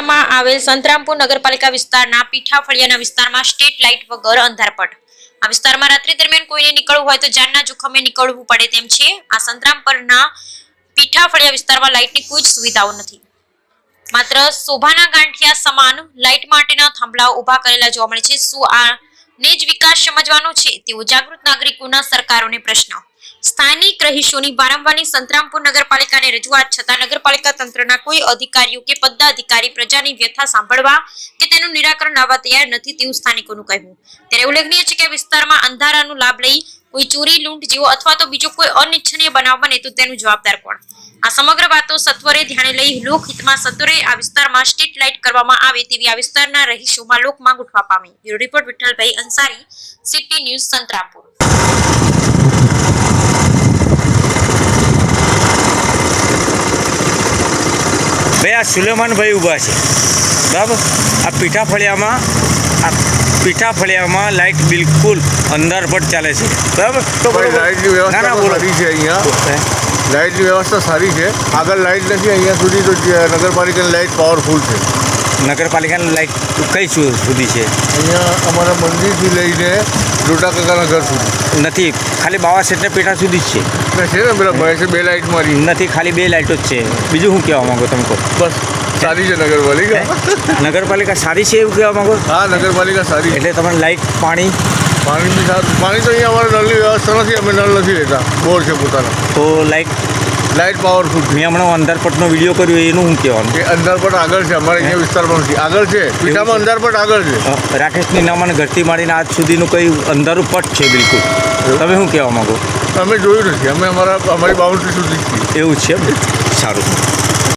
જિલ્લામાં આવેલ સંતરામપુર નગરપાલિકા વિસ્તારના પીઠાફળિયાના વિસ્તારમાં સ્ટ્રીટ લાઇટ વગર અંધારપટ। આ વિસ્તારમાં રાત્રિ દરમિયાન કોઈને નીકળવું હોય તો જાનના જોખમે નીકળવું પડે તેમ છે। આ સંતરામપુરના પીઠાફળિયા વિસ્તારમાં લાઇટની કોઈ જ સુવિધાઓ નથી, માત્ર શોભાના ગાંઠિયા સમાન લાઇટ માટેના થાંભલાઓ ઊભા કરેલા જોવા મળે છે। શું આને જ વિકાસ સમજવાનો છે તેવો જાગૃત નાગરિકોના સરકારોને પ્રશ્ન। સ્થાનિક રહીશોની વારંવારની સંતરામપુર નગરપાલિકાને રજૂઆત છતાં નગરપાલિકા તંત્રના કોઈ અધિકારીઓ કે પદાધિકારી પ્રજાની વ્યથા સાંભળવા કે તેનું નિરાકરણ લાવવા તૈયાર નથી તેવું સ્થાનિકોનું કહેવું। ત્યારે ઉલ્લેખનીય છે કે વિસ્તારમાં અંધારાનો લાભ લઈ કોઈ ચોરી, લૂંટ જેવો અથવા તો બીજો કોઈ અનિચ્છનીય બનાવ બને તો તેનું જવાબદાર કોણ? આ સમગ્ર વાતો સત્વરે ધ્યાને લઈ લોકહિતમાં સત્વરે આ વિસ્તારમાં સ્ટ્રીટ લાઇટ કરવામાં આવે તેવી આ વિસ્તારના રહીશોમાં લોક માંગ ઉઠવા પામી। Bureau report Vithalbhai Ansari, city news, Santrampur. ભાઈ આ સુલેમાનભાઈ ઊભા છે બરાબર। આ પીઠાફળિયામાં લાઇટ બિલકુલ અંધારપટ ચાલે છે બરાબર। તો લાઇટની વ્યવસ્થા સારી છે, અહીંયા લાઇટની વ્યવસ્થા સારી છે। આગળ લાઇટ નથી, અહીંયા સુધી તો નગરપાલિકાની લાઇટ પાવરફુલ છે। નગરપાલિકાની લાઇટ કઈ સુધી છે? અહીંયા અમારા મંદિરથી લઈને લોટા કાકાના ઘર સુધી નથી, ખાલી બાવા સેટને પેટા સુધી જ છે ને પેલા ભાઈ છે, 2 લાઇટ મારી નથી, ખાલી 2 લાઇટો જ છે। બીજું શું કહેવા માંગો તમે? કહો બસ સારી છે નગરપાલિકા। નગરપાલિકા સારી છે એવું કહેવા માંગો? હા, નગરપાલિકા સારી। એટલે તમારે લાઇટ, પાણી બી સારું। પાણી તો અહીંયા અમારે નળની વ્યવસ્થા નથી, અમે નળ નથી લેતા, બોર છે પોતાના। તો લાઇટ પાવરફુલ। મેં હમણાં અંધારપટનો વિડીયો કર્યો એનું શું કહેવાનું? એ અંધારપટ આગળ છે, અમારે અહીંયા વિસ્તારમાં નથી, આગળ છે, પીઠામાં અંધારપટ આગળ છે। રાકેશની નામાને ઘરથી માંડીને આજ સુધીનું કંઈ અંધારું પટ છે બિલકુલ? તમે શું કહેવા માંગો? અમે જોયું નથી, અમે અમારી બાઉન્ડ્રી સુધી જ છીએ। એવું છે, સારું।